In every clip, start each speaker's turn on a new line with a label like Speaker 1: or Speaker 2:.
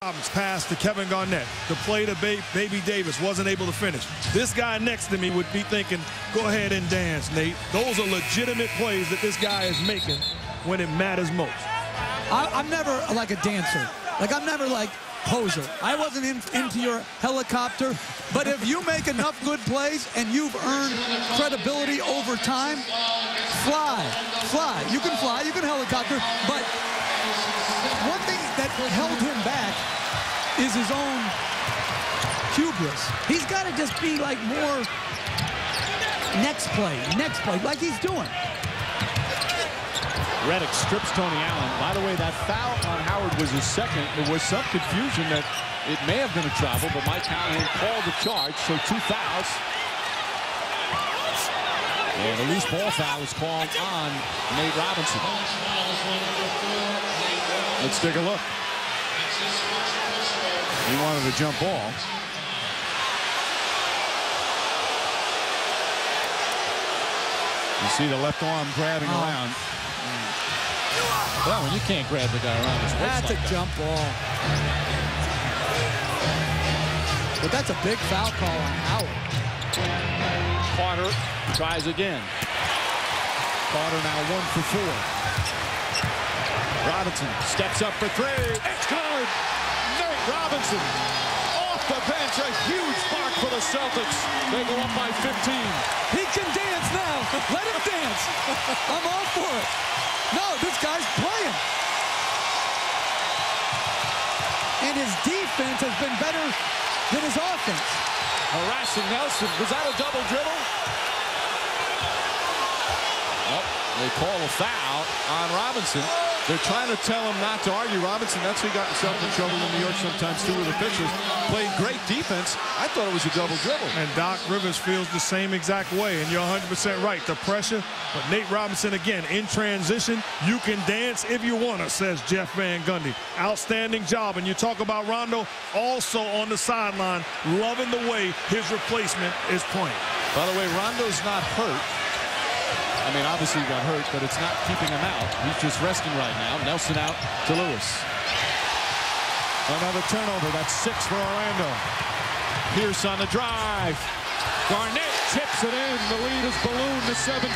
Speaker 1: Pass to Kevin Garnett. The play to Baby Davis wasn't able to finish. This guy next to me would be thinking, go ahead and dance, Nate. Those are legitimate plays that this guy is making when it matters most.
Speaker 2: I'm never like a dancer. Like, I'm never like poser. I wasn't into your helicopter. But if you make enough good plays and you've earned credibility over time, fly. You can fly, you can helicopter, but one thing that held him back is his own hubris. He's got to just be like more next play, like he's doing.
Speaker 3: Redick strips Tony Allen. By the way, that foul on Howard was his second. There was some confusion that it may have been a travel, but Mike Callahan called the charge, so 2 fouls. And a loose ball foul is called on Nate Robinson. Let's take a look. He wanted a jump ball. You see the left arm grabbing around. Well, you can't grab the guy around his waist.
Speaker 2: That's
Speaker 3: like
Speaker 2: a jump ball. But that's a big foul call on Howard.
Speaker 3: Carter tries again. Carter now 1 for 4. Robinson steps up for 3. It's good. Nate Robinson off the bench. A huge spark for the Celtics. They go up by 15.
Speaker 2: He can dance now. Let him dance. I'm all for it. No, this guy's playing. And his defense has been better than his offense.
Speaker 3: Harassing Nelson. Was that a double dribble? Oh, they call a foul on Robinson. They're trying to tell him not to argue. Robinson, that's who got himself in trouble in New York sometimes too with the pitchers. Played great defense. I thought it was a double dribble.
Speaker 1: And Doc Rivers feels the same exact way, and you're 100% right. The pressure, but Nate Robinson, again, in transition, you can dance if you want to, says Jeff Van Gundy. Outstanding job. And you talk about Rondo, also on the sideline, loving the way his replacement is playing.
Speaker 3: By the way, Rondo's not hurt. I mean, obviously he got hurt, but it's not keeping him out. He's just resting right now. Nelson out to Lewis. Another turnover. That's 6 for Orlando. Pierce on the drive. Garnett tips it in. The lead is ballooned to 17.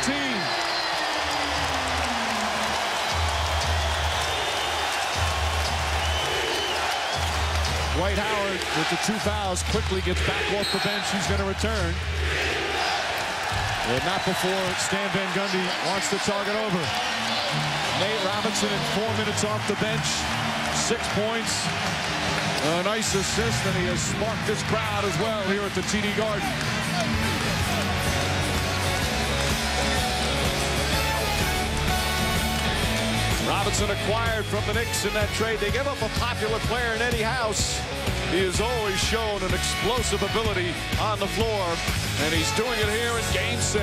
Speaker 3: Dwight Howard with the 2 fouls quickly gets back off the bench. He's going to return. But not before Stan Van Gundy wants to talk it over. Nate Robinson in 4 minutes off the bench. 6 points. A nice assist, and he has sparked this crowd as well here at the TD Garden. Robinson acquired from the Knicks in that trade. They give up a popular player in Eddie House. He has always shown an explosive ability on the floor, and he's doing it here in Game 6.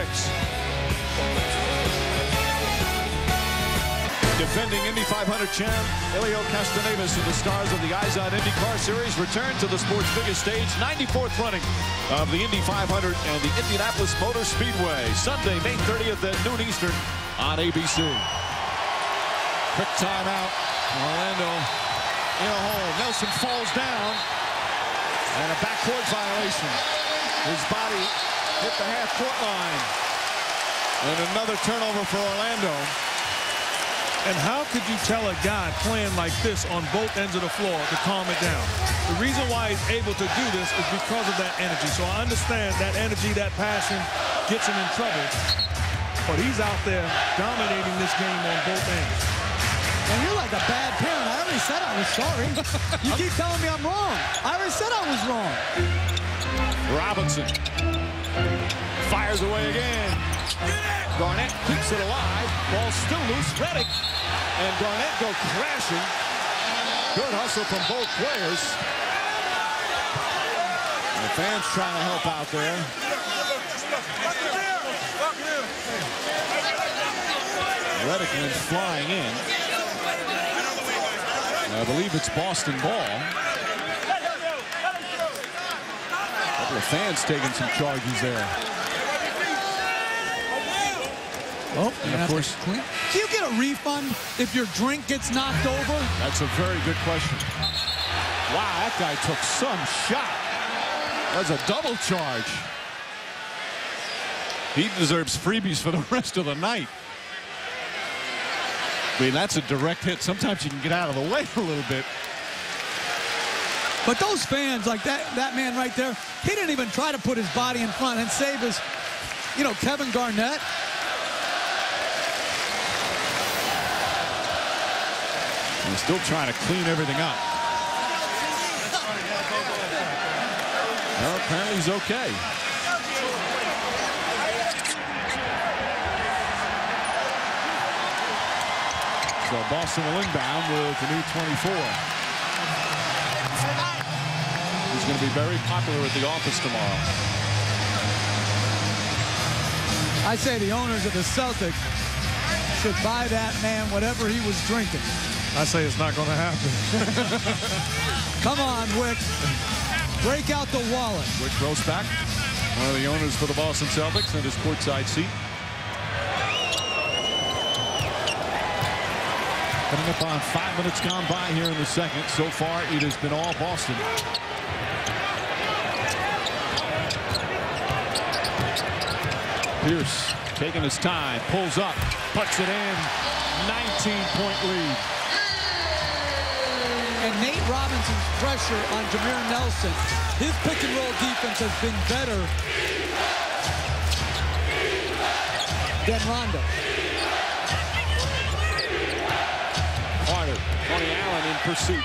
Speaker 3: Defending Indy 500 champ Elio Castroneves and the stars of the Izod IndyCar Series return to the sport's biggest stage, 94th running of the Indy 500 and the Indianapolis Motor Speedway, Sunday, May 30th at noon Eastern on ABC. Quick timeout. Orlando in a hole. Nelson falls down. And a backcourt violation. His body hit the half-court line. And another turnover for Orlando.
Speaker 1: And how could you tell a guy playing like this on both ends of the floor to calm it down? The reason why he's able to do this is because of that energy. So I understand that energy, that passion gets him in trouble. But he's out there dominating this game on both ends.
Speaker 2: And you're like a bad parent. I already said I was sorry. You keep telling me I'm wrong. I already said I was wrong.
Speaker 3: Robinson fires away again. Garnett keeps it alive. Ball still loose. Redick and Garnett go crashing. Good hustle from both players. And the fans trying to help out there. Redick went flying in. I believe it's Boston ball. A couple of fans taking some charges there.
Speaker 2: Oh, and of course, do you get a refund if your drink gets knocked over?
Speaker 3: That's a very good question. Wow, that guy took some shot. That was a double charge. He deserves freebies for the rest of the night. I mean, that's a direct hit. Sometimes you can get out of the way a little bit.
Speaker 2: But those fans, like that man right there, he didn't even try to put his body in front and save his, you know, Kevin Garnett.
Speaker 3: He's still trying to clean everything up. Well, apparently he's okay. So Boston will inbound with the new 24. He's going to be very popular at the office tomorrow.
Speaker 2: I say the owners of the Celtics should buy that man whatever he was drinking.
Speaker 1: I say it's not going to happen.
Speaker 2: Come on, Wick. Break out the wallet.
Speaker 3: Wick Grousbeck, one of the owners for the Boston Celtics, in his courtside seat. Coming up on 5 minutes gone by here in the second. So far, it has been all Boston. Pierce taking his time, pulls up, puts it in. 19-point lead.
Speaker 2: And Nate Robinson's pressure on Jameer Nelson, his pick and roll defense has been better than Rondo.
Speaker 3: Carter, Tony Allen in pursuit.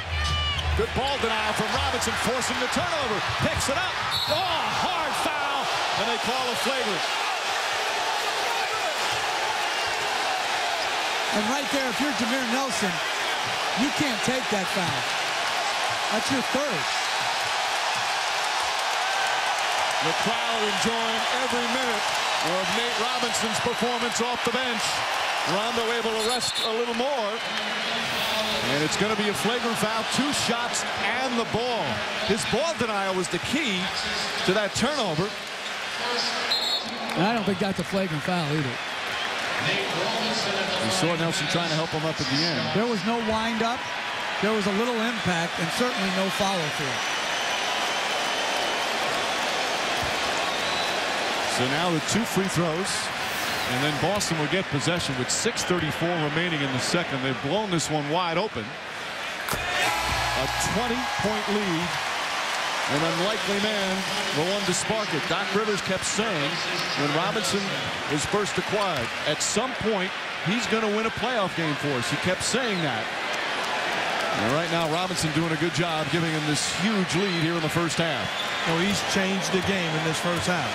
Speaker 3: Good ball denial from Robinson, forcing the turnover. Picks it up. Oh, hard foul. And they call a flagrant.
Speaker 2: And right there, if you're Jameer Nelson, you can't take that foul. That's your third.
Speaker 3: The crowd enjoying every minute of Nate Robinson's performance off the bench. Rondo able to rest a little more. And it's going to be a flagrant foul. 2 shots and the ball. His ball denial was the key to that turnover.
Speaker 2: And I don't think that's a flagrant foul either.
Speaker 3: You saw Nelson trying to help him up at the end.
Speaker 2: There was no wind-up. There was a little impact and certainly no follow-through.
Speaker 3: So now the 2 free throws. And then Boston will get possession with 6:34 remaining in the second. They've blown this one wide open. A 20-point lead. An unlikely man, the one to spark it. Doc Rivers kept saying when Robinson was first acquired, at some point, he's going to win a playoff game for us. He kept saying that. And right now, Robinson doing a good job giving him this huge lead here in the first half.
Speaker 1: Well, he's changed the game in this first half.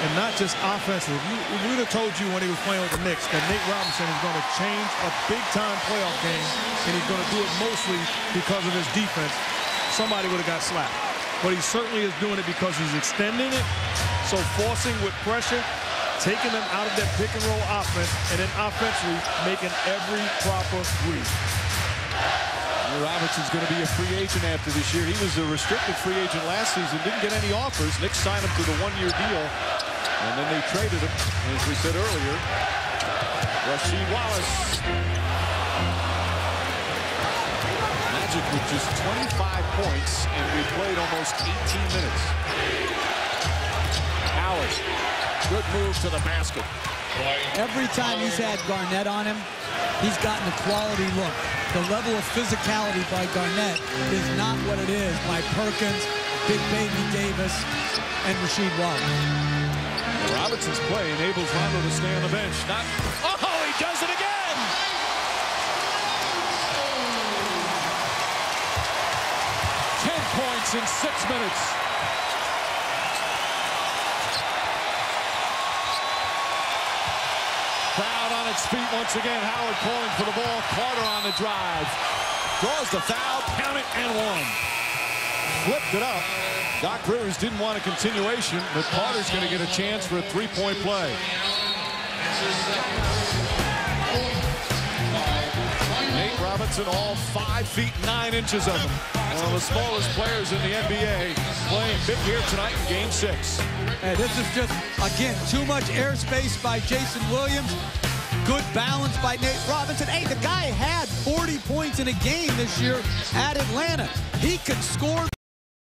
Speaker 1: And not just offensive. We would have told you when he was playing with the Knicks that Nate Robinson is going to change a big-time playoff game, and he's going to do it mostly because of his defense. Somebody would have got slapped. But he certainly is doing it because he's extending it, so forcing with pressure, taking them out of that pick-and-roll offense, and then offensively making every proper read.
Speaker 3: Robinson's going to be a free agent after this year. He was a restricted free agent last season, didn't get any offers. Knicks signed him to the 1-year deal, and then they traded him, as we said earlier. Rasheed Wallace. Magic with just 25 points, and we played almost 18 minutes. Howard, good move to the basket.
Speaker 2: Every time he's had Garnett on him, he's gotten a quality look. The level of physicality by Garnett is not what it is by Perkins, Big Baby Davis, and Rasheed Wallace.
Speaker 3: Robinson's play enables Rondo to stay on the bench. Oh, he does it again! Points in 6 minutes. Crowd on its feet once again. Howard calling for the ball. Carter on the drive. Draws the foul. Count it and one. Flipped it up. Doc Rivers didn't want a continuation, but Carter's going to get a chance for a 3-point play. Nate Robinson, all 5 feet 9 inches of him. One of the smallest players in the NBA, playing big here tonight in Game 6.
Speaker 2: Hey, this is just, again, too much airspace by Jason Williams. Good balance by Nate Robinson. Hey, the guy had 40 points in a game this year at Atlanta. He could score.